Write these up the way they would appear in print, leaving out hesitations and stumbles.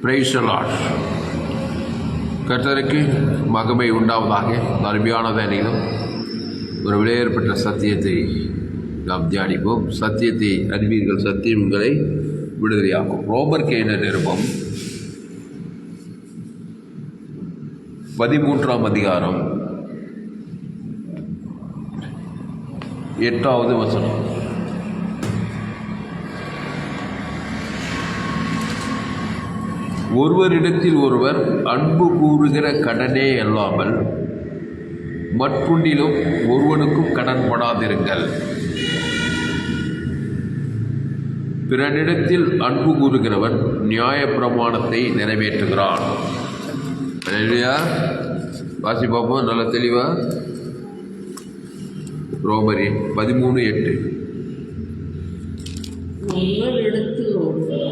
Praise the Lord. கர்த்தருக்கு மகிமை உண்டாவதாக. அருமையான வேலையிலும் ஒரு விலையேற்பட்ட சத்தியத்தை நாம் தியானிப்போம். சத்தியத்தை அறிவீர்கள், சத்தியம் உங்களை விடுதலையாகும். ரோமர் கேன நிருபம் 13ஆம் அதிகாரம் 8வது வசனம். ஒருவரிடத்தில் ஒருவர் அன்பு கூறுகிற கடனே அல்லாமல் மற்றொன்றிலும் ஒருவனுக்கும் கடன்படாதிருங்கள். பிறனிடத்தில் அன்பு கூறுகிறவன் நியாயப்பிரமாணத்தை நிறைவேற்றுகிறான். வாசி பார்ப்போம் நல்ல தெளிவா. ரோமரி 13:8. ஒருவரிடத்தில் ஒருவர்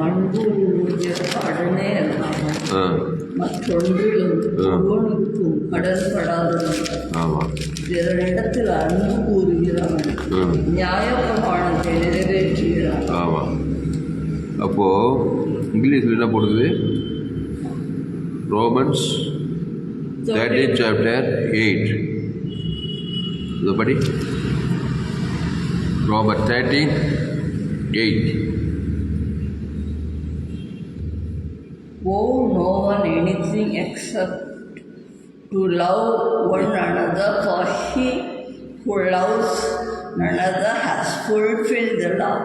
அன்பு கூறுகிற கடனே அல்லாமல் மற்றொன்றிலும் ஒருவனுக்கும் கடன்படாதிருங்கள். ஆமாம். பிறனிடத்தில் அன்பு கூறுகிறவன் நியாயப்பிரமாணத்தை நிறைவேற்றுகிறான். ஆமாம். அப்போது இங்கிலீஷில் என்ன போடுது? ரோமன்ஸ் 13:8. இதுபடி ரோமர் 13:8. Owe no one anything except to love one another, for he who loves another has fulfilled the law.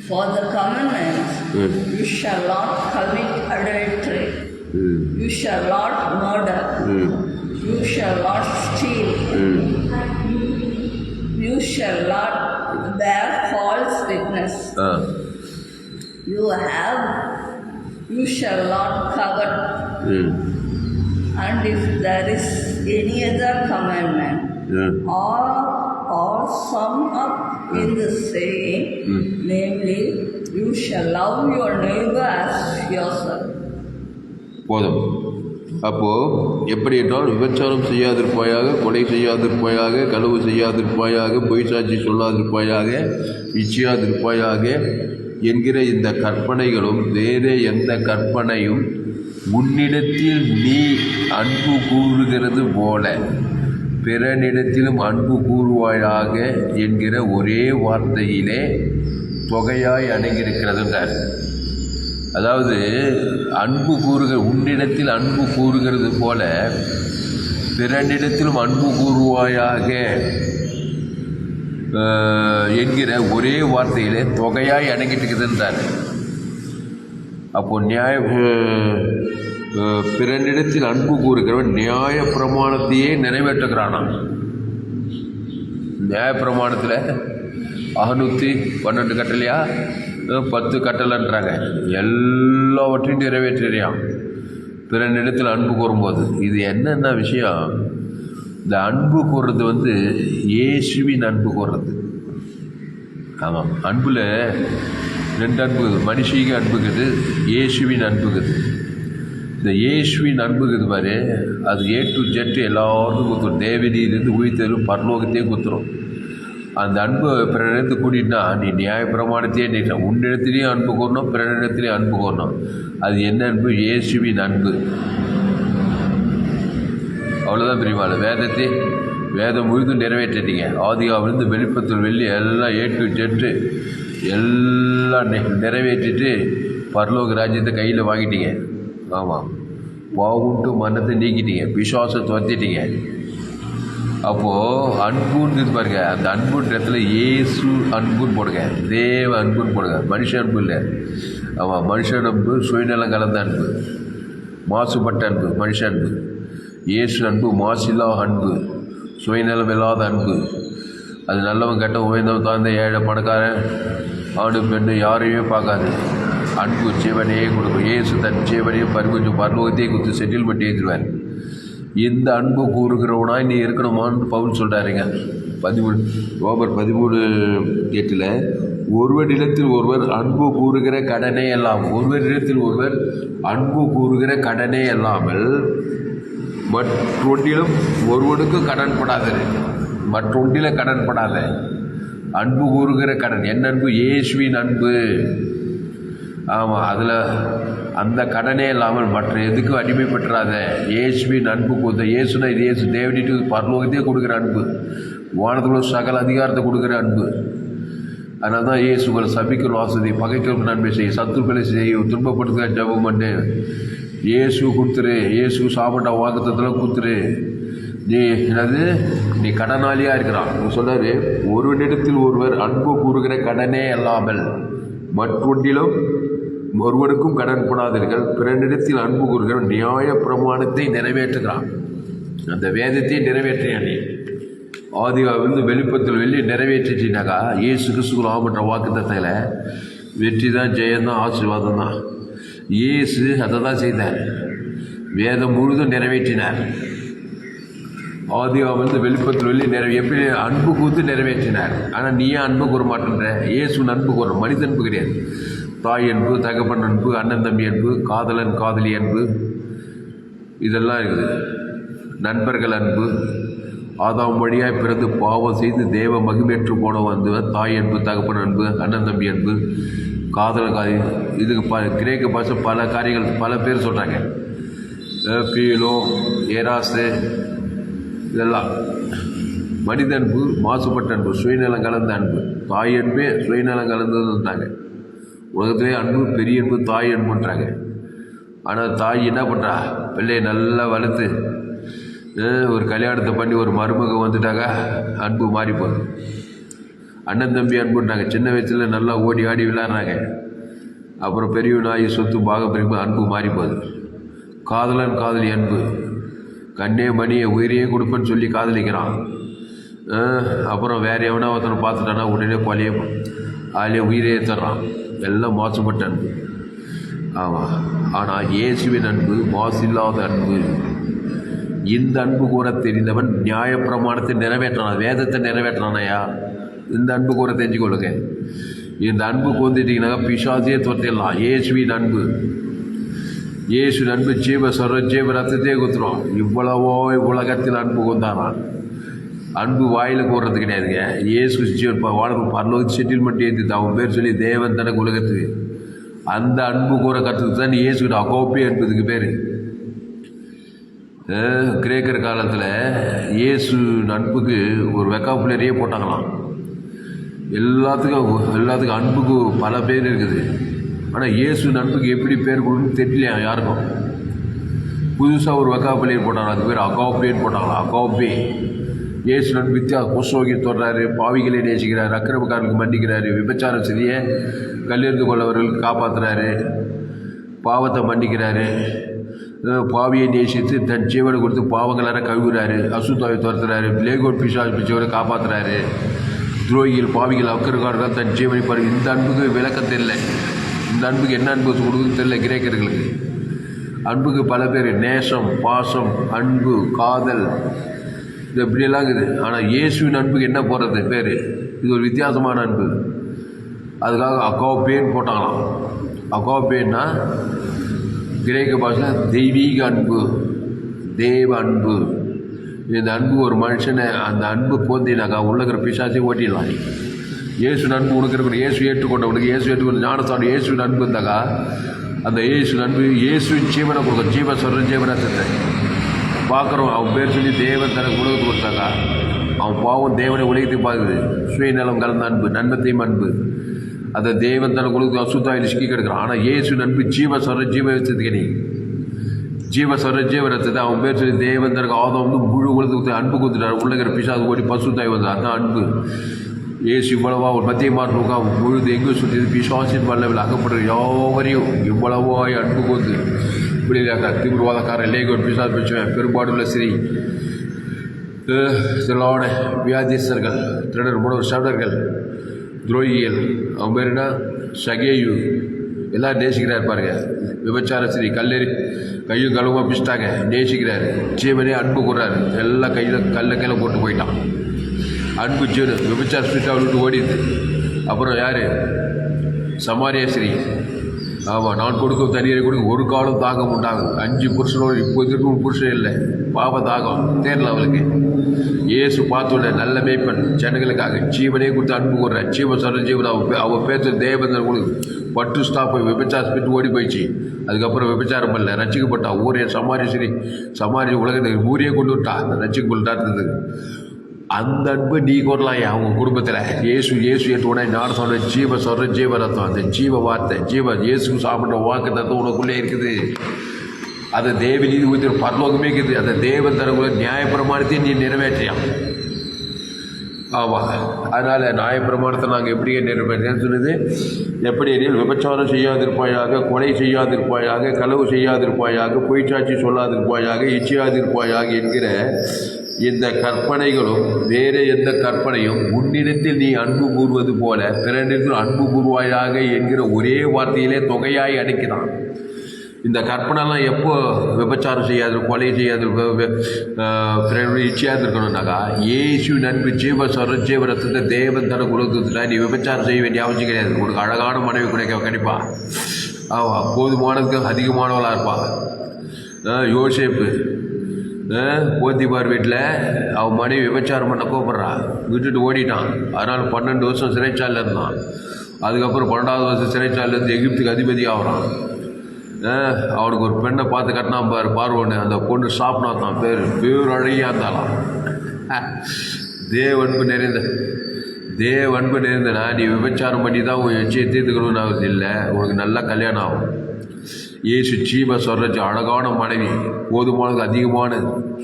For the commandments, you shall not commit adultery, you shall not murder, you shall not steal, you shall not bear false witness, you shall not covet. And if there is any other commandment, or sum up in the saying, namely, you shall love your neighbor as yourself. போதும். அப்போது எப்படி என்றால், விபச்சாரம் செய்யாதிருப்பாயாக, கொலை செய்யாதிருப்பாயாக, களவு செய்யாதிருப்பாயாக, பொய் சாட்சி சொல்லாதிருப்பாயாக, இச்சியாதிருப்பாயாக என்கிற இந்த கற்பனைகளும் வேறு எந்த கற்பனையும் உன்னிடத்தில் நீ அன்பு கூறுகிறது போல பிறனிடத்திலும் அன்பு கூறுவாயாக என்கிற ஒரே வார்த்தையிலே தொகையாய் அடங்கியிருக்கிறதுன்றார். அதாவது அன்பு உன்னிடத்தில் அன்பு கூறுகிறது போல பிறனிடத்திலும் அன்பு கூறுவாயாக என்கிற ஒரே வார்த்தையிலே தொகையாய் அடங்கிட்டு இருக்குதுன்றார். அப்போ பிறனிடத்தில் அன்பு கூறுகிறவன் நியாய பிரமாணத்தையே நிறைவேற்றுகிறானாம். நியாய பிரமாணத்தில் 612 கட்டளையா 10 கட்டளைன்றாங்க. எல்லாவற்றையும் நிறைவேற்றியான் பிறனிடத்தில் அன்பு கூறும்போது. இது என்னென்ன விஷயம்? இந்த அன்பு கூறுறது இயேசுவின் அன்பு கூறுறது. ஆமாம். அன்புல 2 அன்பு, மனுஷீக அன்புக்குது, இயேசுவின் அன்புக்குது. இந்த இயேசுவின் அன்புக்குது பாரு, அது A to Z எல்லாருக்கும் குத்துரும். தேவதியிலிருந்து உயிர்த்தலும் பரலோகத்தையும் குத்துரும். அந்த அன்பு பிறனிடத்து கூட்டினா நீ நியாய பிரமாணத்தையே நீட்ட. உன்னிடத்துலேயும் அன்பு கூறணும், பிறனிடத்துலேயும் அன்பு கூறணும். அது என்ன அன்பு? இயேசுவின் அன்பு. அவ்வளோதான் பிரிவாள். வேதம் முழுதும் நிறைவேற்றிட்டீங்க. ஆதிகாவிலிருந்து வெளிப்பத்தில் வெள்ளி எல்லாம் A to Z எல்லாம் நிறைவேற்றிட்டு பரலோக ராஜ்யத்தை கையில் வாங்கிட்டீங்க. ஆமாம். பாவுன்ட்டு மரணத்தை நீக்கிட்டீங்க, விசுவாசத்தை வத்திட்டீங்க. அப்போது அன்புன்னு பாருங்க. அந்த அன்புன்றத்துல இயேசு அன்புன்னு போடுங்க, தேவ அன்புன்னு போடுங்க. மனுஷ அன்பு இல்லை. ஆமாம். மனுஷன் அன்பு சுயநலம் கலந்த அன்பு, மாசுபட்ட அன்பு மனுஷ அன்பு. இயேசு அன்பு மாசில்லா அன்பு, சுயநலம் இல்லாத அன்பு. அது நல்லவன் கெட்டவன், உயர்ந்தவன் தாழ்ந்த ஏழை பணக்காரன், ஆணு பெண்ணு யாரையுமே பார்க்காது. அன்பு ஜீவனையே கொடுக்கும். இயேசு தன் ஜீவனையும் பரிபூஜம் பரலோகத்தையே கொடுத்து செட்டில்மெண்ட் ஏற்றுவார். இந்த அன்பு கூறுகிறவனாய் நீ இருக்கணுமான்னு பவுல் சொல்கிறாருங்க. 13 ரோமர் 13:8. ஒருவரிடத்தில் ஒருவர் அன்பு கூறுகிற கடனே எல்லாம், ஒருவரிடத்தில் ஒருவர் அன்பு கூறுகிற கடனே அல்லாமல் மற்றொன்றிலும் ஒருவனுக்கு கடன்படாது. மற்றொன்றில் கடன்படாத. அன்பு கூறுகிற கடன். என்ன அன்பு? இயேசுவின் அன்பு. ஆமாம், அதில் அந்த கடனே இல்லாமல் மற்ற எதுக்கும் அடிமைப்பட்டுறாத. இயேசுவின் அன்பு கொடுத்த இயேசுனா இது இயேசு தேவனிட்டு பரலோகத்தையே கொடுக்குற அன்பு, வானத்துல சகல அதிகாரத்தை கொடுக்குற அன்பு. அதனால தான் இயேசு உங்களை சபிக்கிற வாசதி, பகைக்கிறவங்க நன்மை செய்ய, சத்துருக்களை செய்ய, துன்பப்படுத்த ஜபம் பண்ணு. இயேசு கொடுத்துரு, இயேசு சாப்பிட்டா வாக்குத்தத்தில் கொடுத்துரு. நீ கடனாளியாக இருக்கிறான் சொன்னார். ஒருவனிடத்தில் ஒருவர் அன்பு கூறுகிற கடனே அல்லாமல் மற்றொன்றிலும் ஒருவருக்கும் கடன் போடாதீர்கள். பிறனிடத்தில் அன்பு கூறுகிற நியாய பிரமாணத்தை நிறைவேற்றுகிறான். அந்த வேதத்தை நிறைவேற்றியான். நீ ஆதிகாவிலிருந்து வெளிப்பத்தில் வெளியே நிறைவேற்றினாக்கா இயேசு கிறிஸ்துக்குள் ஆகப்பட்ட வாக்குத்தத்தில் வெற்றி தான், ஜெயந்தான், ஆசீர்வாதம் தான். இயேசு அதை தான் செய்தார். வேதம் முழுதும் நிறைவேற்றினார். ஆதிகாவிலிருந்து வெளிப்பத்தில் வெளியே எப்படி அன்பு கூத்து நிறைவேற்றினார். ஆனால் நீ ஏன் அன்பு கூற மாட்டேன்ற? இயேசு அன்பு கூற, மனித அன்பு கிடையாது. தாய் அன்பு, தகப்பன் அன்பு, அண்ணன் தம்பி அன்பு, காதலன் காதலி அன்பு, இதெல்லாம் இருக்குது. நண்பர்கள் அன்பு, ஆதாம் வழியாய் பிறந்து பாவம் செய்து தேவ மகிமேற்று போன வந்து தாய் அன்பு, தகப்பன் அன்பு, அண்ணன் தம்பி அன்பு, காதல் காதலி. இதுக்கு கிரேக்க பாஷை பல காரியங்கள் பல பேர் சொல்கிறாங்க. பீலோ, ஏராசு, இதெல்லாம் மனித அன்பு, மாசுபட்ட அன்பு, சுயநலம் கலந்த அன்பு. தாய் அன்பே சுயநலம் கலந்ததுன்றாங்க. உலகத்திலே அன்பு பெரிய அன்பு தாய் அன்புன்றாங்க. ஆனால் தாய் என்ன பண்ணுறா? பிள்ளையை நல்லா வளர்த்து ஒரு கல்யாணத்தை பண்ணி ஒரு மருமகம் வந்துட்டாக்கா அன்பு மாறி போகுது. அண்ணன் தம்பி அன்புன்றாங்க. சின்ன வயசில் நல்லா ஓடி ஆடி விளையாடுறாங்க. அப்புறம் பெரிய நாய் சொத்து பாகம் பிரிக்கும் அன்பு மாறி போகுது. காதலன் காதலி அன்பு, கண்ணே மணியை உயிரையே கொடுப்பேன்னு சொல்லி காதலிக்கிறான். அப்புறம் வேறு எவனா ஒருத்தனை பார்த்துட்டானா உடனே கொலையே அதிலே உயிரே தர்றான். எல்லாம் மாசுபட்ட அன்பு. ஆமாம். ஆனால் இயேசுவின் அன்பு மாசில்லாத அன்பு. இந்த அன்பு கூற தெரிந்தவன் நியாயப்பிரமாணத்தை நிறைவேற்றான், வேதத்தை நிறைவேற்றானையா. இந்த அன்பு கூற தெரிஞ்சுக்கொள்ளுங்க. இந்த அன்பு கொண்டுட்டீங்கன்னாக்கா பிசாசே தொற்றிடலாம். இயேசுவின் அன்பு, இயேசுவின் அன்பு ஜீவ சொல்ற ஜீவ ரத்தத்தையே குத்துறோம். இவ்வளவோ உலகத்தில் அன்பு கொண்டாரான். அன்பு வாயில் கூடுறது கிடையாதுங்க. இயேசு வாழ்க்கை பரலோக செட்டில்மெண்ட் ஏற்றி அவன் பேர் சொல்லி தேவன் தனக்கு உலகத்துக்கு அந்த அன்பு கூற கற்றுக்கு தான் இயேசுக்கிட்ட அகோப்பி என்பதுக்கு பேர். கிரேக்கர் காலத்தில் இயேசு அன்புக்கு ஒரு வெக்காப்புலரியே போட்டாங்களாம். எல்லாத்துக்கும் அன்புக்கு பல பேர் இருக்குது. ஆனால் இயேசு அன்புக்கு எப்படி பேர் கொடுன்னு தெரியலையா யாருக்கும். புதுசாக ஒரு வெக்காப்புலரி போட்டாங்க, அது பேர் அகோப்பேன்னு போட்டாங்களாம். அகோப்பே. இயேசு அன்பு குஷ்ரோகி தொடுறாரு, பாவிகளை நேசிக்கிறார், அக்கிரமக்காரர்களுக்கு மன்னிக்கிறாரு, விபச்சாரம் செய்ய கல்லெறிந்து கொள்ளவர்களுக்கு காப்பாற்றுறாரு, பாவத்தை மன்னிக்கிறாரு, பாவியை நேசித்து தன் ஜீவனை கொடுத்து பாவங்களார கழுவுறாரு, அசுத்தாவை துரத்துறாரு, லேகோட் பிசாசை காப்பாற்றுறாரு, துரோகிகள் பாவிகள் அக்கறைக்காரர்கள் தன் ஜீவனை பாரு. இந்த அன்புக்கு விளக்கம் தெரியல. இந்த அன்புக்கு என்ன அன்பு கொடுக்குன்னு தெரியல கிரேக்கர்களுக்கு. அன்புக்கு பல பேர், நேசம், பாசம், அன்பு, காதல், இது இப்படியெல்லாம் இருக்குது. ஆனால் இயேசுவின் அன்புக்கு என்ன போடுறது பேர்? இது ஒரு வித்தியாசமான அன்பு. அதுக்காக அகோப்பேன்னு போட்டாங்களாம். அகோப்பேன்னா கிரேக்க பாஷை தெய்வீக அன்பு, தேவ அன்பு. இந்த அன்பு ஒரு மனுஷனை அந்த அன்பு போந்தினாக்கா உள்ளக்கிற பிசாசை ஓட்டிடலாம். இயேசு அன்பு உனக்கு இயேசு ஏற்றுக்கொண்டவனுக்கு, இயேசு ஏற்றுக்கொண்ட ஞானஸ்தானம் இயேசுவின் அன்பு இருந்தாக்கா அந்த இயேசுவின் அன்பு இயேசுவின் ஜீவனை கொடுக்கும். ஜீவ சொல்கிற ஜீவனத்தை பார்க்குறோம். அவன் பேர் சொல்லி தேவன் தனக்கு உலகத்துக்கு கொடுத்தாக்கா அவன் பாவம் தேவனை உலகத்தையும் பார்க்குது. சுயநலம் கலந்த அன்பு, நன்மத்தையும் அன்பு, அதை தேவன் தனக்கு உலகத்துக்கு அசுத்தாயில் சிக்கி கிடக்கிறான். ஆனால் இயேசுவின் அன்பு ஜீவ சொல்கிற ஜீவ வச்சதுக்கு நீ ஜீவ சொல்கிற ஜீவனத்தை அவன் பேர் சொல்லி தேவன் தனக்கு ஆதம் வந்து முழு உலகத்துக்கு அன்பு கொடுத்துட்டார். உள்ளகிற பிசாது ஓடி பசுத்தாய் வந்து அதுதான் அன்பு. இயேசு இவ்வளவா ஒரு மத்திய மாற்றுக்கா முழுது எங்கே சுற்றி பிசாசின் வல்லவில் அகப்படுற யாவரையும் இவ்வளவாய் அன்பு கொண்டு இப்படி தீவிரவாதக்காரன் லேகோட் பிசாஸ் வச்சுவேன் பெரும்பாடுள்ள ஸ்ரீ சிலோட வியாதிஸ்தர்கள், திருடர், முடவர், சடர்கள், துரோகிகள், அவன் பேர் என்ன சகேயு, எல்லோரும் நேசிக்கிறார் பாருங்க. விபச்சார ஸ்ரீ கையும் கழுவமாக பிடிச்சிட்டாங்க, நேசிக்கிறாரு, ஜீவனே அன்பு கூறாரு, எல்லாம் கையில் போட்டு போயிட்டான். அன்பு ஜீவன் விபச்சார ஸ்ரீ விட்டு ஓடிடுது. அப்புறம் யார்? சமாரியா ஸ்ரீ ஆமாம், நான் கொடுக்கும் தண்ணீரை கொடுக்க ஒரு காலம் தாகம் உண்டாகும். 5 புருஷனோடு இப்போ இருக்கும் புருஷன் இல்லை, பாவ தாகம் தேரல அவளுக்கு. இயேசு பார்த்துள்ள நல்ல மேய்ப்பன், ஜனங்களுக்காக ஜீவனே கொடுத்து அன்பு கூடுற ஜீவ சொல்ற ஜீவன். அவள் பேசுகிற தேவன் கொடுக்கு பட்டு ஸ்டாப் விபச்சாரத்து ஓடி போயிடுச்சு. அதுக்கப்புறம் விபச்சாரம் பண்ணல, ரசிக்கப்பட்டா. ஊரே சமாரி உலகத்துக்கு ஊரே கொண்டு விட்டா அந்த ரசிக்கப்பட்டாத்துக்கு. அந்த அன்பு நீ கொள்ளலாம் அவங்க குடும்பத்தில். இயேசு ஏற்று உடனே நான் சொல்கிறேன், ஜீவ ரத்தம், அந்த ஜீவ வார்த்தை, இயேசு சாப்பிட்ற வாக்கு தத்துவம் உனக்குள்ளே இருக்குது. அதை தேவ நீதி ஊற்றி பரலோகமே இருக்குது. அந்த தேவன் தரக்குள்ள நியாயப்பிரமாணத்தையும் நீ நிறைவேற்றியான். ஆமாம், அதனால் நியாயப்பிரமாணத்தை நாங்கள் எப்படியே நிறைவேற்றேன்னு சொன்னது, எப்படி விபச்சாரம் செய்யாதிருப்பாயாக, கொலை செய்யாதிருப்பாயாக, களவு செய்யாதிருப்பாயாக, பொய்ச்சாட்சி சொல்லாதிருப்பாயாக, இச்சையாதிருப்பாயாக என்கிற இந்த கற்பனைகளும் வேறு எந்த கற்பனையும் உன்னிடத்தில் நீ அன்பு கூறுவது போல பிறனிடத்தில் அன்பு கூறுவாயாக என்கிற ஒரே வார்த்தையிலே தொகையாய் அடைக்கிறான். இந்த கற்பனைலாம் எப்போ விபச்சாரம் செய்யாது, கொலை செய்யாது, இச்சையாது இருக்கணும்னாக்கா இயேசுவின் அன்பு ஜீவ ரத்தத்தை தேவன் தன கொடுத்துல நீ விபச்சாரம் செய்ய வேண்டிய அவசியம் கிடையாது. உனக்கு அழகான மனைவி கிடைப்பா. ஆமாம், போதுமானதுக்கு அதிகமானவளாக இருப்பாள். யோசேப்பு போத்திபார் வீட்டில் அவன் மனைவி விபச்சாரம் பண்ண கூப்பிட்றான், விட்டுட்டு ஓடிட்டான். அதனால் 12 வருஷம் சிறைச்சாலையில் இருந்தான். அதுக்கப்புறம் 12வது வருஷம் சிறைச்சாலையிலேருந்து எகிப்துக்கு அதிபதி ஆகிறான். அவனுக்கு ஒரு பெண்ணை பார்த்து கட்டினான் பார்வோன்னு. அந்த பொண்ணு சாப்பினா தான் பேர் அழகியாக இருந்தாலாம். தேவன்பு நிறைந்தனா நீ விபச்சாரம் பண்ணி தான் உன் எச்சையை தீர்த்துக்கணும்னு அவருக்கு இல்லை, உனக்கு நல்லா கல்யாணம் ஆகும். இயேசு ஜீவ சொல்கிற அழகான மனைவி, போதுமானது அதிகமான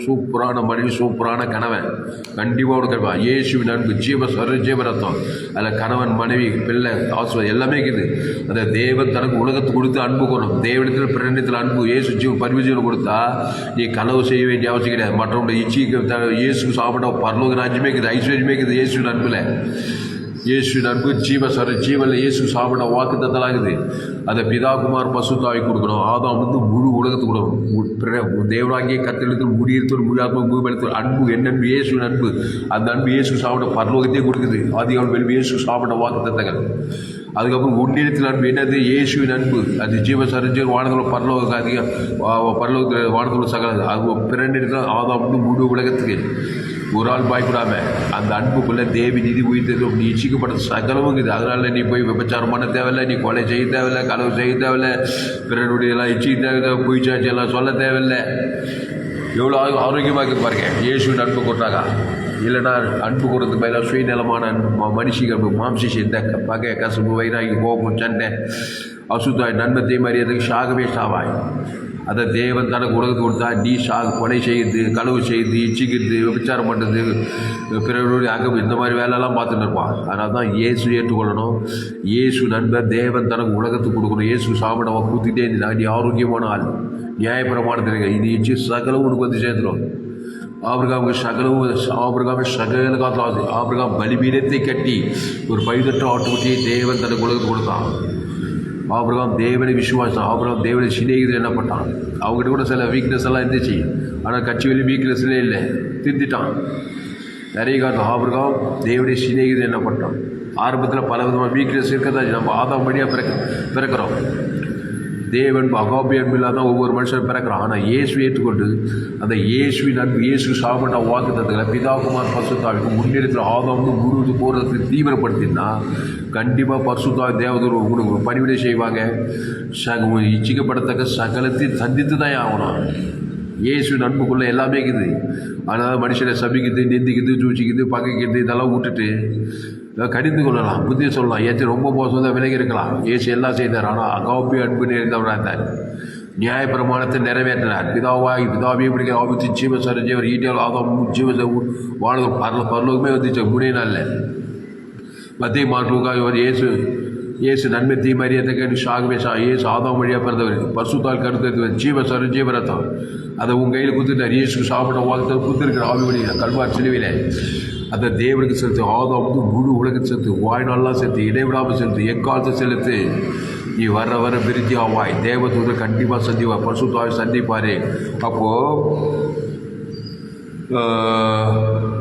சூப்பரான மனைவி, சூப்பரான கணவன் கண்டிப்பாக உனக்கு கிடைப்பான். இயேசுவின் அன்பு ஜீவ ரத்தம், அதில் கணவன் மனைவி பிள்ளை ஆசிர்வாதம் எல்லாமே இருக்குது. அதை தேவன் தனக்கு உலகத்துக்கு கொடுத்து அன்பு கூறணும். தேவனிடத்தில் பிறனிடத்தில் அன்பு இயேசு பரிவஜீவனை கொடுத்தா நீ களவு செய்ய வேண்டிய அவசியம் கிடையாது. மற்றவங்களுடைய இச்சைக்கு இயேசு சாப்பிட்ட பரலோக ராஜ்யமே இருக்குது, ஐஸ்வர்யமே இருக்குது இயேசுவின் அன்பில். இயேசுவின் அன்பு ஜீவனில் இயேசு சாப்பிட வாக்கு தத்தலாகுது. அதை பிதா குமார் பசுத்தாவி கொடுக்கணும். ஆதாம் முழு உலகத்துக்கு கொடுக்கணும். தேவராகிய கத்தெழுத்தில் முடியத்தில் முடியாத்மா பூபலத்தில் அன்பு என்னன்பு இயேசுவின் அன்பு. அந்த அன்பு இயேசு சாப்பிட பரலோகத்தையே கொடுக்குது. ஆதிகாலம் வெளி இயேசு சாப்பிட வாக்கு தத்தங்கள். அதுக்கப்புறம் உன்னிடத்தில் அன்பு என்னது? இயேசுவின் அன்பு. அது ஜீவ வானத்தில் பரலோகத்தில் வானத்தில் சகல. அது பிறனிடத்தில் ஆதாம் முழு உலகத்துக்கு ஒரு ஆள் பயப்படாமல் அந்த அன்புக்குள்ளே தேவி நிதி உயிர்த்தது நீ இச்சிக்கப்பட்ட சகலமும் இருக்குது. அதனால் நீ போய் விபச்சாரம் பண்ண தேவையில்லை, நீ கொலை செய்ய தேவையில்லை, களவு செய்ய தேவையில்லை, பிறனுடைய எல்லாம் இச்சிக்க தேவையில்லை, பொய்ச்சாட்சி எல்லாம் சொல்ல தேவையில்லை. எவ்வளோ ஆரோக்கியமாக இருக்குது பாருங்க. இயேசுவின் அன்பு கொடுத்தாங்க. இல்லைனா அன்பு கூறதுக்கு பதிலாக சுயநலமான மனுஷிகள் மாம்சி இந்த பகை, கசப்பு, வைராகி, கோபம், சண்டை, அசுத்தாய், நன்மத்தை மறியதுக்கு சாகவே சாவாய். அதை தேவன் தனக்கு உலகத்துக்கு கொடுத்தா நீ கொலை செய்யுது, களவு செய்யுது, இச்சிக்கிறது, விபச்சாரம் பண்ணுறது, பிறருடைய அகம், இந்த மாதிரி வேலையெல்லாம் பார்த்துட்டு இருப்பான். அதனால தான் இயேசு ஏற்றுக்கொள்ளணும். இயேசு நண்பர் தேவன் தனக்கு உலகத்துக்கு கொடுக்கணும். இயேசு சாப்பிட கூத்திட்டே இருந்தா நீ ஆரோக்கியமான ஆள். நியாயப்பிரமாணத்திற்கு இது இச்சி சகலவும் உனக்கு வந்து சேர்த்துடும். ஆபிரகாமுக்கு சகல காலத்தில் ஆகுது. ஆபிரகாம் பலிபீடத்தை கட்டி ஒரு பைதற்ற ஆட்டுக்குட்டியை தேவன் தனக்கு உலகத்துக்கு கொடுத்தான். ஆபிரகாம் தேவனை விசுவாசம். ஆபிரகாம் தேவனை சிநேகிதர் என்ன பண்ணான். அவங்ககிட்ட கூட சில வீக்னஸ் எல்லாம் இருந்துச்சு. ஆனால் கட்சி வெளியே வீக்னஸ்லே இல்லை, திருந்திட்டான். நிறைய காலத்தில் ஆபிரகாம் தேவனை சிநேகிதர் என்ன பண்ணான். ஆரம்பத்தில் பல விதமான வீக்னஸ் இருக்கிறதா. நம்ம ஆதாம் படியாக பிறக்கிறோம். தேவன் அகாபி அன்பு இல்லாதான் ஒவ்வொரு மனுஷனும் பிறக்கிறான். ஆனால் இயேசு ஏற்றுக்கொண்டு அந்த இயேசுவின் அன்பு இயேசு சாப்பிட்ட வாக்கு தத்துக்களை பிதாகுமார் பரிசுத்தாவிக்கு முன்னிடத்தில் ஆதாம் முழுவது போகிறதுக்கு தீவிரப்படுத்தினா கண்டிப்பாக பரிசுத்தாவி தேவதூர் உங்களுக்கு பணிவிடை செய்வாங்க. இச்சிக்கப்படத்தக்க சகலத்தையும் சந்தித்து தான் ஆகணும். இயேசுவின் அன்புக்குள்ளே எல்லாமே இருக்குது. அதனால் மனுஷனை சபிக்குது, நிந்திக்குது, சூச்சிக்குது, பகைக்குது, இதெல்லாம் விட்டுட்டு கடிந்து கொள்ளலாம், புத்தியை சொல்லலாம். ஏற்றி ரொம்ப மோசம் தான் விலகி இருக்கலாம். ஏசு எல்லாம் செய்தார். ஆனால் அகாபி அன்பு நிறைந்தவராக இருந்தார். நியாயப்பிரமாணத்தை நிறைவேற்றினார். பிதாவே பிடிக்கிற ஆபத்து ஜீவசரஜீவர் ஈட்டியால் ஆதாம் வானது பரலோகமே வந்துச்சு 3 நாளில். மத்திய மார்க்குக்காக இயேசு நன்மை தீமறியத்தை கேட்டு சாகவே இயேசு ஆதாம் வழியாக பிறந்தவர். பசுத்தால் கருத்து ஜீவரத்தம் அதை உங்கள் கையில் குத்துட்டார். இயேசு சாப்பிட வாழ்த்த குத்துருக்கிற ஆவிவழி கல்வார் சிலுவையில் அந்த தேவனுக்கு செலுத்து. ஆதாம் முழு உலகத்தை செலுத்து, வாய்நாளெலாம் செலுத்து, இடைவிடாமல் செலுத்து, எக்காலத்தை செலுத்து. நீ வர விருத்தி ஆவாய். தேவதூதர் கண்டிப்பாக சந்திப்பார், பரிசுத்தாவை சந்திப்பார். அப்போது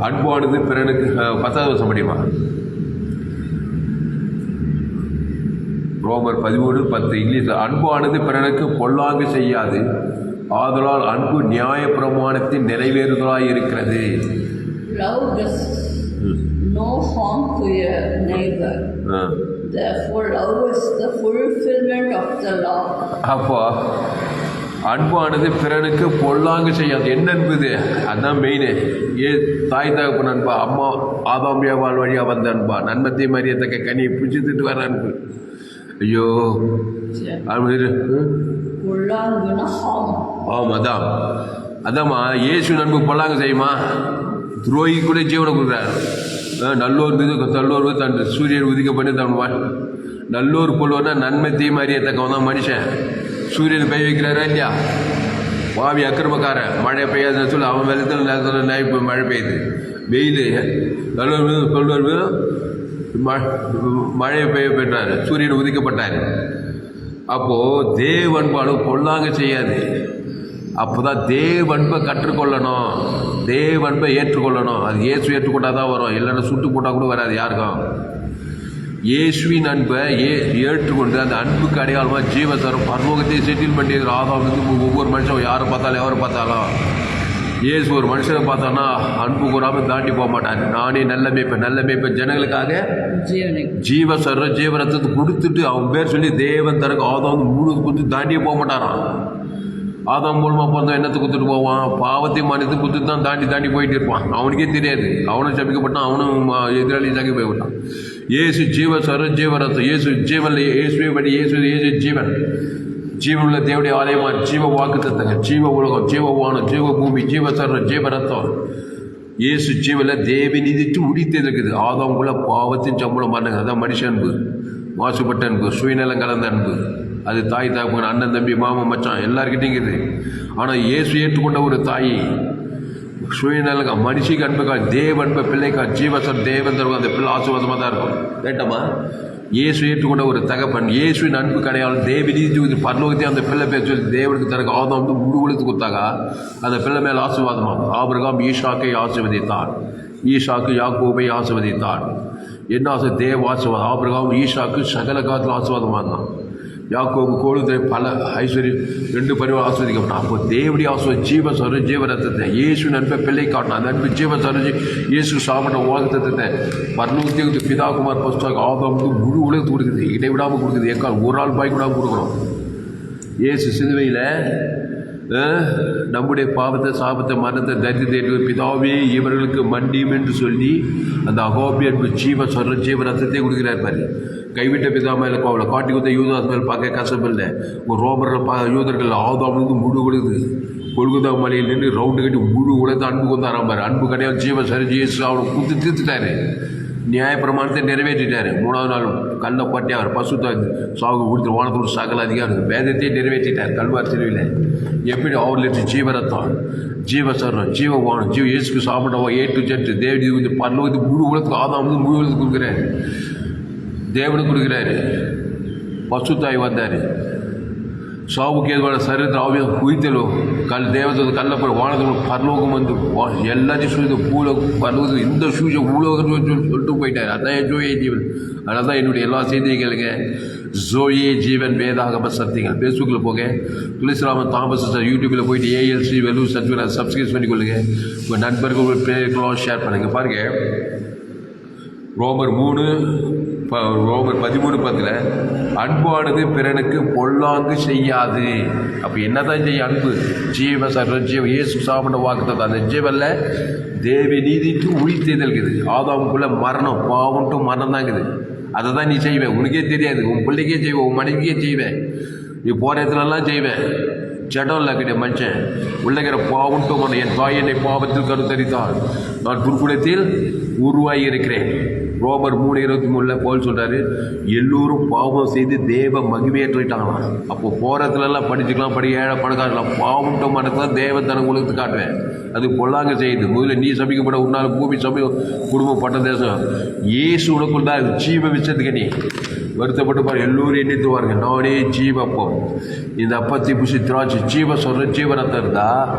அன்பானது பிறனுக்கு 10வது வருஷம் முடியுமா? ரோமர் 13:10 இங்கிலீஷில், அன்பானது பிறனுக்கு பொல்லாங்கு செய்யாது, ஆதலால் அன்பு நியாயப்பிரமாணத்தின் நிறைவேறுதலாய் இருக்கிறது. Love does no harm to your neighbor. Therefore, love is the fulfillment of the law. அப்போ அன்பானது பிறனுக்கு பொல்லாங்கு செய்யாது. என்ன அன்புது? அதுதான் மெயினு. தாய் தகப்பன் அன்பா, அம்மா ஆதாமியாவால் வழியாக வந்த அன்பா, நன்மத்தை மரியத்தக்க கனியை பிடிச்சிட்டு வர அன்பு. ஐயோ பொல்லாங்குன்னா harm. ஆமாம், அதாம்மா. இயேசு அன்பு பொல்லாங்கு செய்யுமா? துரோகி கூட ஜீவனை கொடுக்குறாரு. நல்லோர் தல்லோர் தன் சூரியன் உதிக்க பண்ணி தன் நல்லோர் பொல்லுவனா நன்மை தீமை அறியத்தக்கவன் தான் மனுஷன். சூரியன் பெய்ய வைக்கிறாரா இல்லையா? பாவி அக்கிரமக்காரன் மழை பெய்யாதுன்னு சொல்லி அவன் வெள்ளத்தில் நேரத்தில் நைப்பு மழை பெய்யுது. வெயில் நல்லோர் மீது சொல்வோர் மீது மழை பெய்ய பெற்றார், சூரியன் உதிக்கப்பட்டார். அப்போது தேவன்பாடு பொல்லாங்க செய்யாது. அப்போ தான் தேவன்பை கற்றுக்கொள்ளணும், தேவன்பை ஏற்றுக்கொள்ளணும். அது இயேசு ஏற்றுக்கொண்டால் தான் வரும், இல்லைன்னா சுட்டு போட்டால் கூட வராது யாருக்கும். இயேசுவின் அன்பை ஏற்றுக்கொண்டு அந்த அன்புக்கு அடையாளமாக ஜீவத்தரும் பரலோகத்தை செட்டில் பண்ணியிருக்கிற ஆதாமுக்கு ஒவ்வொரு மனுஷன் யாரை பார்த்தாலும் எவரை பார்த்தாலும் இயேசு ஒரு மனுஷனை பார்த்தான்னா அன்பு கூறாமல் தாண்டி போக மாட்டார். நானே நல்ல மேய்ப்பேன் ஜனங்களுக்காக ஜீவரத்தை கொடுத்துட்டு அவன் பேர் சொல்லி தேவன் தனக்கு ஆதாம் முழு கொடுத்து தாண்டியே போக மாட்டாரான். ஆதாம் மூலமாக பிறந்தவன் என்னத்தை கொடுத்துட்டு போவான்? பாவத்தை மனிதத்தை கொடுத்துட்டு தான் தாண்டி போயிட்டு இருப்பான். அவனுக்கே தெரியாது. அவனும் சபிக்கப்பட்டான், அவனும் எதிராளி சகி போய்விட்டான். இயேசு ஜீவரத்தம். இயேசு ஜீவன், இயேசுவே படி இயேசு ஜீவன். ஜீவனுள்ள தேவடைய ஆலயமா, ஜீவ வாக்கு தத்தங்க, ஜீவ உலகம், ஜீவ வானம், ஜீவ பூமி, ஜீவரத்தம். இயேசு ஜீவனில் தேவி நீதிட்டு முடித்து இருக்குது. ஆதாமுக்குள்ள பாவத்தின் சம்பளம் மரணம். அதான் மனுஷ அன்பு, மாசுபட்ட அன்பு, சுயநலம் கலந்த அன்பு. அது தாய் தகப்பன், அண்ணன் தம்பி, மாமன் மச்சான் எல்லாருக்கிட்டையும் இருக்குது. ஆனால் இயேசு ஏற்றுக்கொண்ட ஒரு தாய் சுயநலங்க மனுஷிக்கு அன்புக்கா, தேவன்பை பிள்ளைக்கா, ஜீவசர் தேவன் தருவோம். அந்த பிள்ளை ஆசீர்வாதமாக தான் இருக்கும். கேட்டமா? இயேசு ஏற்றுக்கொண்ட ஒரு தகப்பன், இயேசுவின் அன்பு கிடையாது. தேவி நீதி பரலோகத்தையும் அந்த பிள்ளை பேர் சொல்லி தேவனுக்கு தனக்கு ஆதாம் வந்து முழுவதுக்கு கொடுத்தாங்க. அந்த பிள்ளை மேலே ஆசீர்வாதமாக ஆபிரகாம் ஈசாக்கை ஆசீர்வதித்தான், ஈசாக்கு யாக்கோபை ஆசீர்வதித்தான். என்ன ஆசை? தேவ ஆசீர்வாதம். ஆபிரகாம் ஈசாக்கு சகல காலத்தில் ஆசீர்வாதமாக இருந்தான். யாக்கோபு கோழுதை பல ஐஸ்வர்யம் 2 பரிவாரம் ஆஸ்வதிக்கப்பட்டான். அப்போ தேவடி ஆஸ்வதி ஜீவரத்தத்தை இயேசு நண்பை பிள்ளை காட்டணும். அந்த நண்பு ஜீவசரஜி இயேசு சாப்பிட்ட உலகத்தை பரலோகத்துக்கு பிதாகுமார் பஸ்டாக ஆதாமுக்கு முழு உலகத்துக்கு கொடுக்குது, இடைவிடாமல் கொடுக்குது. எக்கால் ஒரு ஆள் பாய் கூட கொடுக்கணும். இயேசு சிலுவையில் நம்முடைய பாவத்தை சாபத்தை மரணத்தை தரித்திர பிதாவே இவர்களுக்கு மண்டியும் என்று சொல்லி அந்த அகோபி அன்பு ஜீவரத்தத்தை கொடுக்கிறார் பாரு. கைவிட்ட பிதா மேலே கோவலை காட்டி கொடுத்த யூதாஸ் மேலே பார்க்க கசப்பில்லை. ஒரு ரோமரில் யூதர்கள் ஆதாமுக்கு முழு கொடுக்குது. கொள்குதா மலையில் நின்று ரவுண்டு கட்டி முழு உலகத்தை அன்பு வந்து ஆரம்பார். அன்பு கிடையாது. ஜீவசரிஜி அவனை கொடுத்து தீர்த்துட்டாரு. நியாயப்பிரமாணத்தை நிறைவேற்றிட்டார். 3ஆவது நாள் கல்லை பட்டி அவர் பசுத்த சாகு கொடுத்து வானத்தோடு சகல அதிகாரம் வேதத்தையே நிறைவேற்றிட்டார் கல்வார் சிலுவையில். எப்படி அவர்லிட்டு ஜீவரத்தம், ஜீவசரம், ஜீவவானம், இயேசுக்கு சாப்பிட்டவா A to Z தேவடி பரலோகத்துக்கு முழு உலகத்துக்கு ஆதாம் வந்து முழு உலகத்துக்கு கொடுக்குறாரு. தேவனுக்கு கொடுக்குறாரு. பசுத்தாய் வந்தார். சாவுக்கு ஏதுவான சரீரத்தில் ஆவியம் குவித்தலும் தேவத்தை கல்லப்பட வானத்தில் பரலோகம் வந்து எல்லாத்தையும் சொல்லி பரலோகத்தில் இந்த சூழ ஊழகம் சொல்லிட்டு போயிட்டார். அதான் என் ஜோயே ஜீவன். அதனால தான் என்னுடைய எல்லா செய்திகளுங்க ஜோயே ஜீவன் வேதாகம சத்தியங்கள். ஃபேஸ்புக்கில் போங்க, துளசிராமன் தாமஸ் சார் யூடியூப்பில் போயிட்டு ALC வெல்லூர் சர்டிஃபிகேட் அதை சப்ஸ்கிரைப் பண்ணிக்கொள்ளுங்க. உங்கள் நண்பர்கள் பிள்ளைகளுக்கெல்லாம் ஷேர் பண்ணுங்கள். பாருங்கள், ரோமர் 13:10 அன்பானது பிறனுக்கு பொல்லாங்கு செய்யாது. அப்போ என்ன தான் செய்ய அன்பு? இயேசு சாப்பிட்ட வாக்குத்தத்தம். அந்த ஜீவனில் தேவி நீதிக்கு உயிர்த்தேதல் இருக்குது. ஆதாமுக்குள்ள மரணம், பாவம்ட்டு மரணம் தான் இருக்குது. அதை தான் நீ செய்வேன். உனக்கே தெரியாது. உன் பிள்ளைக்கே செய்வேன், உன் மனைவிக்கே செய்வேன், நீ போகிற இடத்துலலாம் செய்வேன். ஜடம் இல்லை கிடையாது மனுஷன். உள்ளகிற பாவம்ட்டு மரணம். என் தாய் என்னை பாவத்தில் கருத்தரித்தாள், நான் துர்க்குணத்தில் உருவாகி இருக்கிறேன். ரோமர் 3:23 போல் சொல்கிறாரு, எல்லோரும் பாவம் செய்து தேவ மகிமையேற்றிட்டாங்களாம். அப்போ போகிறதுலலாம் படிச்சுக்கலாம், ஏழை பணக்காரலாம். பாவம்ட்ட மனத்தை தான் தேவன் தனக்கு உலகத்துக்கு காட்டுவேன். அது பொல்லாங்க செய்யுது. முதல்ல நீ சபிக்கப்பட உன்னால் பூமி குடும்பம் பட்ட தேசம். இயேசு உனக்குள் தான் ஜீவ விஷயத்துக்கு நீ வருத்தப்பட்டு பாரு. எல்லோரும் எண்ணித்துவாருங்க, நானே ஜீவப்பம். இந்த அப்பத்தை புசி திராட்சை ஜீவரத்தம் இருந்தால்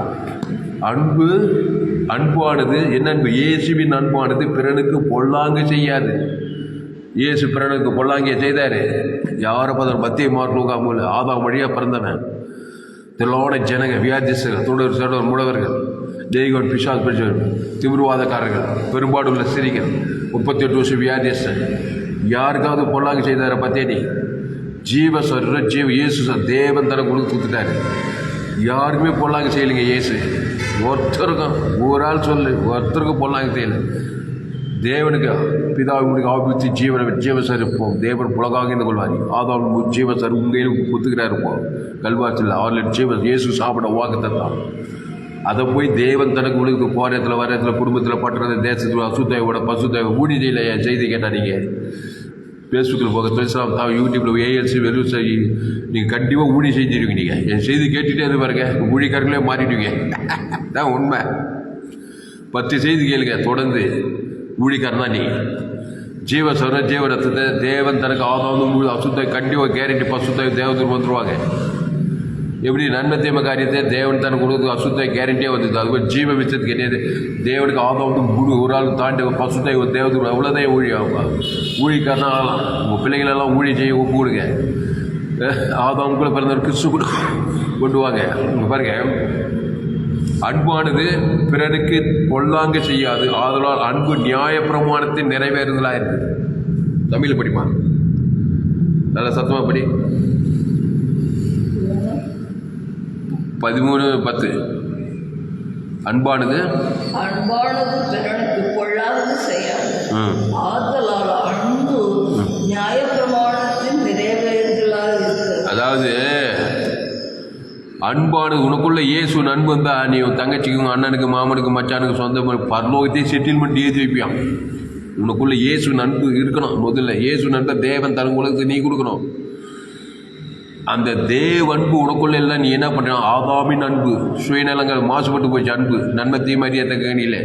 அன்பானது என்ன அன்பு? இயேசுவின் அன்பானது பிறனுக்கு பொல்லாங்கு செய்யாது. இயேசு பிறனுக்கு பொல்லாங்கே செய்தார். யாரை பார்த்தாலும் மத்திய மார்க் ஆதாம் வழியாக பிறந்தவன். திரளான ஜனங்க, வியாதிஸ்தர்கள், தொடர் சடவர், முடவர்கள், ஜெய்கோன், பிசாஸ் பிடிச்சவர், திமிர்வாதக்காரர்கள், பெரும்பாடுள்ள சிறிகள், 38 வருஷம் வியாதிஸ்தர். யாருக்காவது பொல்லாங்க செய்தார பார்த்தே நீ? ஜீவ சொல்ற ஜீவ இயேசு தேவன் தர கொடுத்துட்டாரு. யாருக்குமே பொல்லாங்க செய்யலைங்க இயேசு. ஒருத்தருக்கும் ஒரு ஆள் சொல்லு, ஒருத்தருக்கும் பொல்லாங்க செய்யலை. தேவனுக்கு பிதாவுக்கு ஆபித்து ஜீவசர் இருப்போம். தேவன் புலகாக இருந்து கொள்வார். ஆதாம் ஜீவசர் உங்கையில் குத்துக்கிறா இருப்போம். கல்வாச்சில் 6 லட்சம் ஜீவன் இயேசு சாப்பிட வாக்குத்தான். அதை போய் தேவன் தனக்கு உலகத்து போராட்டத்தில் வரத்தில் குடும்பத்தில் பட்டுறது தேசத்தில் அசுத்தாயோட பசுத்தாய் ஊழி செய்யல செய்தி கேட்டால் நீங்கள் ஃபேஸ்புக்கில் போக பேசலாம், யூடியூப்பில் ஏஎல்சி வெறும் செய்ய நீங்கள் கண்டிப்பாக ஊழி செஞ்சுருவீங்க. நீங்கள் என் செய்தி கேட்டுகிட்டே அது பாருங்க, ஊழிக்காரங்களே மாறிடுவீங்க. தான் உண்மை. 10 செய்தி கேளுங்க தொடர்ந்து. ஊழிக்காரன் தான் நீ. ஜீவஸ்வர ஜீவரத்தை தேவன் தனக்கு ஆதாவும் அசுத்த கண்டிப்பாக கேரண்டி பசுத்தாய் தேவதூர் வந்துடுவாங்க. எப்படி நன்மை தீமை காரியத்தை தேவன் தனக்கு கொடுத்து அசுத்தாய் கேரண்டியாக வந்துது. அதுபோல் ஜீவ விச்சத்துக்கு என்னது தேவனுக்கு ஆதாவும் முழு ஒரு ஆள் தாண்டி பசுத்தாய் தேவதூர் அவ்வளோதான் ஊழி ஆகும். ஊழிக்காரனா உங்கள் பிள்ளைகளெல்லாம் ஊழி செய்ய ஒப்பு கொடுங்க. ஆதாவும் கூட பிறந்தவர் கிறிஸ்து கூட கொண்டு வாங்க. பாருங்க, அன்பானது பிறருக்கு பொல்லாங்க செய்யாது, ஆதலால் அன்பு நியாய பிரமாணத்தின் நிறைவேறுதலாக இருக்குது. தமிழ் படிமா, நல்ல சத்தமாக படி. 13:10 அன்பானது பிறனுக்கு பொல்லாங்கு செய்யாது, ஆதலால் அன்பு நியாய பிரமாணத்தின் நிறைவேறுதலாக இருக்குது. அதாவது அன்பானது உனக்குள்ள இயேசு நண்பு வந்தால் நீ உன் தங்கச்சிக்கும் அண்ணனுக்கு மாமனுக்கு மச்சானுக்கு சொந்த பரலோகத்தையும் செட்டில்மெண்ட் எழுதி வைப்பியான். உனக்குள்ள இயேசு நண்பு இருக்கணும். முதல்ல இயேசு நண்பை தேவன் தரங்களுக்கு நீ கொடுக்கணும். அந்த அன்பு உனக்குள்ள இல்லை. நீ என்ன பண்ணுற? ஆதாமின் அன்பு சுயநலங்கள் மாசுபட்டு போச்சு. அன்பு நன்மை தீமறியத்த கேணியில்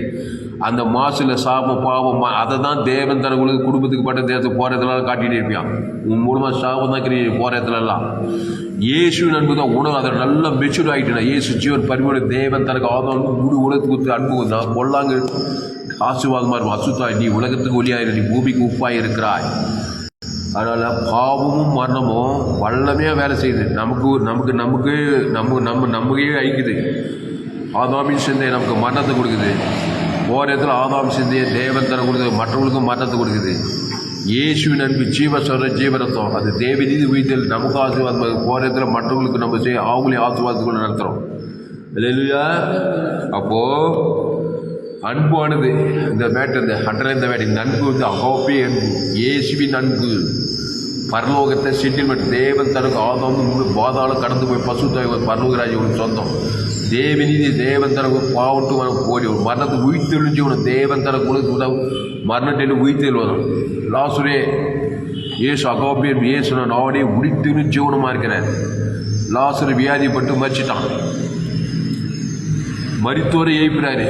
அந்த மாசில் சாபம் பாவம் அதை தான் தேவன் தரங்களுக்கு குடும்பத்துக்கு பட்ட தேசத்துக்கு போகிறதுலாம் காட்டிகிட்டு இருப்பியான். உன் மூலமாக சாபம் தான் கிரி போகிறதுலாம். இயேசு அன்பு தான் உணவு. அதை நல்லா மெச்சூர் ஆகிட்டுனா இயேசு ஜீவன் பரிமாண தேவன் தனக்கு ஆதாம் முழு உலகத்துக்கு கொடுத்து அன்பு தான் பொல்லாங்க ஆசீர்வாதமாக இருக்கும். அசுத்தாய் நீ உலகத்துக்கு ஒளியாக, நீ பூமிக்கு உப்பாக இருக்கிறாய். அதனால் பாவமும் மரணமும் வல்லமையாக வேலை செய்யுது. நமக்கே அழிக்குது. ஆதாமின் சிந்தையை நமக்கு மரணத்தை கொடுக்குது. போகிற இடத்துல ஆதாம் சிந்தையை தேவன் தர கொடுக்குது, மற்றவங்களுக்கும் மரணத்தை கொடுக்குது. இயேசுவின் அன்பு ஜீவரத்தம் அது தேவநீதி உயிர்த்தல் நமக்கு ஆசீர்வாதம். போகிற இடத்துல மற்றவங்களுக்கு நம்ம அவங்களையும் ஆசீர்வாதத்துக்குள்ள நடத்துகிறோம். இல்லையா? அப்போது அன்பானது இந்த மேட்டர், இந்த இந்த மேட்டர், இந்த அன்பு வந்து அகோப்பே அன்பு, இயேசுவின் அன்பு பரலோகத்தை செட்டில்மெண்ட். தேவன் தனக்கு ஆதாம் பாதாளம் கடந்து போய் பசுத்தாய் பரலோகராஜ் ஒரு சொந்தம். தேவநீதி தேவன் தனக்கு பாவட்டு போடி ஒரு மரணத்தை உயிர்த்தெழுஞ்சி உனக்கு தேவன் தனக்கு உனக்கு மரணத்தில் உயிர்த்தெழு வரும். லாசுரே இயேசு அகோப்பியர் இயேசு நானே உயிர்த்தெழு ஜீவனமாக இருக்கிறேன். லாசுரை வியாதிப்பட்டு மறிச்சிட்டான். மரித்தோரை எழுப்பினாரு.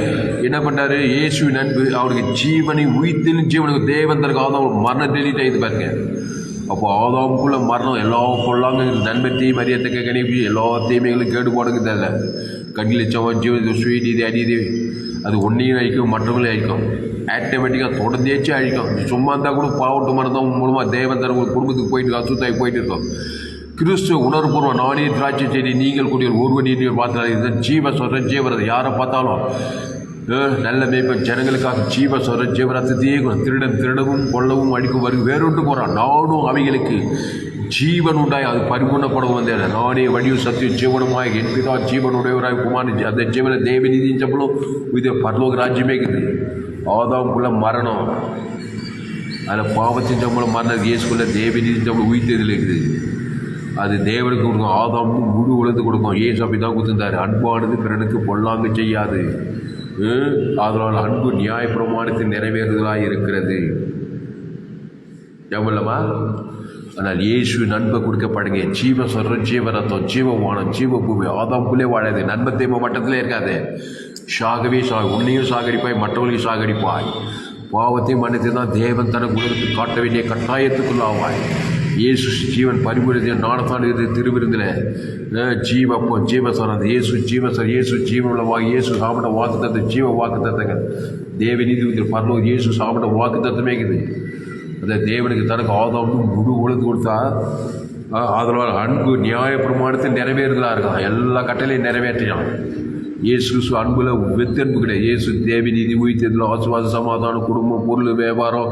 என்ன பண்ணாரு? இயேசுவின் அன்பு அவருக்கு ஜீவனை உயிர்த்தெழும் ஜீவனுக்கு தேவன் தனக்கு ஆதாம் மரணத்தை இது பாருங்க. அப்போ ஆதாமுக்குள்ள மரணம் எல்லா பொருளாங்க நன்மை தீமை அறியத்தக்க கணிப்பு எல்லா தீமைகளும் கேடுபாடுங்க தெரியல. கண்ணில் சவன் ஜீவ சுயநீதி இது அநீதி அது ஒன்றையும் அழிக்கும், மற்றவங்களையும் அழிக்கும். ஆட்டோமேட்டிக்காக தொடர்ந்தேச்சு அழிக்கும். சும்மா இருந்தால் கூட பாவட்டு மரணம் மூலமாக தேவன் தர குடும்பத்துக்கு போயிட்டு அசுத்தாய் போயிட்டு இருக்கோம். கிறிஸ்துவ உணர்வுபூர்வம் நானே திராட்சை செடி நீங்கள் கூடிய ஒருவன் நீங்கள் பார்த்தாரு. ஜீவ சொல்கிற ஜீவரது யாரை பார்த்தாலும் நல்ல மேய்ப்பன் ஜனங்களுக்காக ஜீவ சொல்கிற ஜீவரத்தையே திருடவும் கொள்ளவும் அடிக்கும் வரும் வேறொன்று போகிறான். நானும் அவைகளுக்கு ஜீவன் உண்டாய் அது பரிபூர்ணப்படவும் வந்தேன். நானே வடிவு சத்தியம் ஜீவனமாய் என் பிதா ஜீவனுடையவராய் குமாரன் அந்த ஜீவனை தேவநீதியின் சம்பளம் இது பரலோக ராஜ்யமே இருக்குது. ஆதாமுக்குள்ள மரணம், அதில் பாவத்தின் சம்பளம் மரணம். இயேசுக்குள்ள தேவநீதியின் சம்பளம் உயிர்த்ததில் இருக்குது. அது தேவனுக்கு கொடுக்கும். ஆதாம் முழு உலகத்து கொடுக்கும். ஏசு அப்படி தான் கொடுத்துருந்தாரு. அன்பானது பிறனுக்கு பொல்லாங்கு செய்யாது, அதனால் அன்பு நியாய பிரமாணத்தின் நிறைவேறுதலாக இருக்கிறது. எவ்வளவா? ஆனால் இயேசு நன்மை கொடுக்கப்படுங்க. ஜீவ சொல்கிற ஜீவரத்தம் ஜீவவானம் ஜீவ பூமி ஆதாம்குள்ளே வாழாது. நன்மை தீமை மட்டத்திலே இருக்காது. சாகவே உன்னையும் சாகடிப்பாய், மற்றவர்களையும் சாகடிப்பாய். பாவத்தையும் மன்னித்து தான் தேவன் தனக்கு உலகத்துக்கு காட்ட வேண்டிய கட்டாயத்துக்குள்ளாவாய். இயேசு ஜீவன் பரிபூரண நாடத்தான் இது திருவிருந்தில் ஜீவப்போ ஜீவசரம் இயேசு ஜீவசர் இயேசு ஜீவனவாக இயேசு சாப்பிட வாக்கு தத்து ஜீவ வாக்கு தத்தங்கள் தேவநீதி பரலோக இயேசு சாப்பிட வாக்கு தத்துவமே இருக்குது. அந்த தேவனுக்கு தனக்கு ஆதாம் முழு உலகத்து கொடுத்தா அதனால் அன்பு நியாய பிரமாணத்தை நிறைவேறுதலாக இருக்கலாம். எல்லா கட்டளையும் நிறைவேற்றினான். இயேசு கிறிஸ்து அன்புல வெத்தன்பு கிடையாது. இயேசு தேவி நீதி உயிர்த்ததில் ஆசுவாச சமாதானம் குடும்பம் பொருள் வியாபாரம்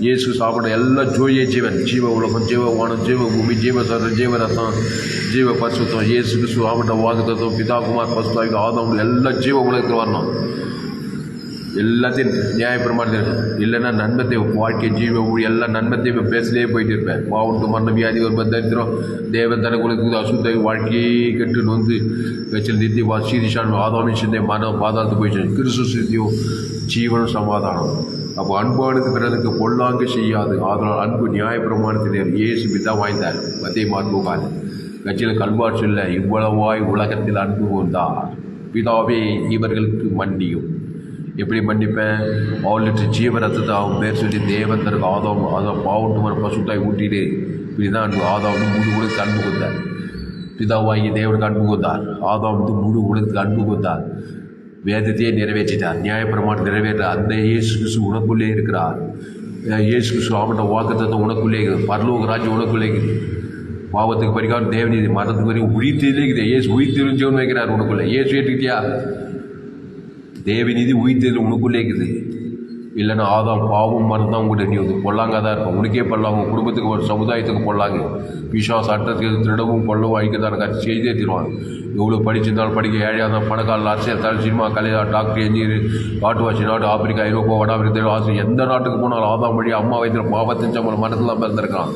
இயேசு சாப்பிட எல்லாம் ஜோயே ஜீவன் ஜீவ உலகம் ஜீவ வானம் ஜீவ பூமி ஜீவ சரம் ஜீவ ரத்தம் ஜீவ பரிசுத்தம் இயேசு கிறிஸ்து ஆவட்ட வாக்குத்தம் பிதா குமார் பரிசுத்தாவிக்கு ஆதாம் எல்லாம் ஜீவ உலகத்தில் வரணும். எல்லாத்தையும் நியாயப்பிரமாணம் இல்லைன்னா நன்மத்தை வாழ்க்கை ஜீவ ஊழி எல்லாம் நன்மத்தை பேசலே போயிட்டு இருப்பேன். பாவுண்டு மரண வியாதி ஒரு தரித்திரம் தேவன் தனக்குள்ள அசுத்த வாழ்க்கையை கெட்டுன்னு வந்து வச்சில் நித்தி சீரிஷான் ஆதாமின் சிந்தை மனம் பாதாளத்து போயிடுச்சு. கிறிஸ்து சித்தியும் ஜீவனும் சமாதானம். அப்போ அன்பானது பிறருக்கு பொல்லாங்கு செய்யாது. அதனால் அன்பு நியாயப்பிரமாணத்தினர் இயேசு பிதா வாய்ந்தார். மத்திய மாண்புகாது கட்சியில் கல்வார் சொல்ல இவ்வளவாய் உலகத்தில் அன்பு கொண்டார் பிதாவே இவர்களுக்கு மன்னியும். எப்படி மன்னிப்பேன்? அவளுக்கு ஜீவரத்தை அவன் பேர் சொல்லி தேவன் தனக்கு ஆதாம் பாவட்டு மன பசுத்தாய் ஊட்டிட்டு இப்படி தான் அன்பு. ஆதாம் முழு உலகத்துக்கு அன்பு கொண்டார். பிதாவாகி தேவனுக்கு அன்பு கொண்டார். ஆதாம் முழு உலகத்துக்கு அன்பு கொண்டார். வேதத்தையே நிறைவேற்றிட்டார். நியாயப்பிரமாணம் நிறைவேற்றார். அந்த இயேசு கிறிஸ்து உனக்குள்ளே இருக்கிறார். இயேசு கிறிஸ்து அவனோட வாக்குத்தத்தம் உனக்குள்ளே இருக்குது. பரலோக ராஜ்யம் உனக்குள்ளே இருக்குது. பாவத்துக்கு பரிகாரம் தேவநீதி மரணத்துக்கு வரைக்கும் உயிர்த்திலே இருக்குது. இயேசு உயிர்த்திலும் ஜீவன் வைக்கிறார் உனக்குள்ளே. இயேசு ஏற்றுக்கிட்டியா? தேவநீதி உயிர்த்ததில் உனக்குள்ளே இருக்குது. இல்லைன்னா ஆதாம் பாவம் மறந்தான் உங்கள்கிட்ட நீ வந்து பொல்லாங்க தான் இருக்கும். உனக்கே பொல்லாங்க, குடும்பத்துக்கு ஒரு சமுதாயத்துக்கு பொல்லாங்க. விசுவாச அட்டத்துக்கு திருடவும் கொள்ளவும் அழிக்கத்தான் கட்சி செய்தே தருவான். எவ்வளோ படிச்சிருந்தாலும் படிக்க ஏழையாக தான் பணக்கால அரசியல் தலை சினிமா கலை டாக்டர் என்ஜினியர் காட்டுவாசி நாடு ஆப்பிரிக்கா ஐரோப்பா வடாபிரிக்க ஆசிரியர் எந்த நாட்டுக்கு போனாலும் ஆதாம் வழி அம்மா வயதில் பாவத்தின் சம்பளம் மனத்தில் தான் பிறந்திருக்கான்.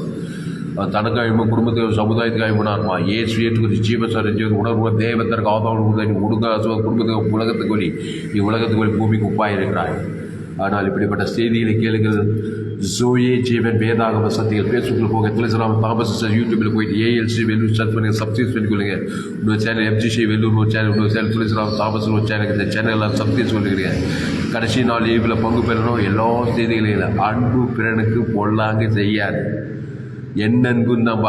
தனக்காக குடும்பத்துக்கு சமுதாயத்துக்காக போனார்மா. ஏசு ஏற்றுக்கு ஜீவசரி உணர்வு தேவத்திற்கு ஆதாம் உடுங்க குடும்பத்துக்கு உலகத்துக்கு வழி நீ உலகத்துக்கு வழி பூமிக்கு உப்பாக இருக்கிறாய். ஆனால் இப்படிப்பட்ட செய்திகளை கேளுங்கள். ஜோயே ஜீவன் வேதாகம சத்திகள் ஃபேஸ்புக்கில் போங்க. துளசிராம் தாமஸ் யூடியூப்பில் போயிட்டு ஏஎல்சி வெல்லூர் சர்ச் பண்ணுங்கள். சப்ஸ்கிரைப் பண்ணிக்கொள்ளுங்க. இன்னொரு சேனல் எம்ஜிசி வெல்லூர் ஒரு சேனல், இன்னொரு சேனல் துளசிராம் தாமஸ் ஒரு சேனல். இந்த சேனலில் சப்ஸ்கிரைப் சொல்லிக்கிறேன். கடைசி நாள் ஈவில் பங்கு பெறணும். எல்லா செய்திகளையும் அன்பு பிறனுக்கு பொல்லாங்க செய்யாது. என் அன்பு நம்ம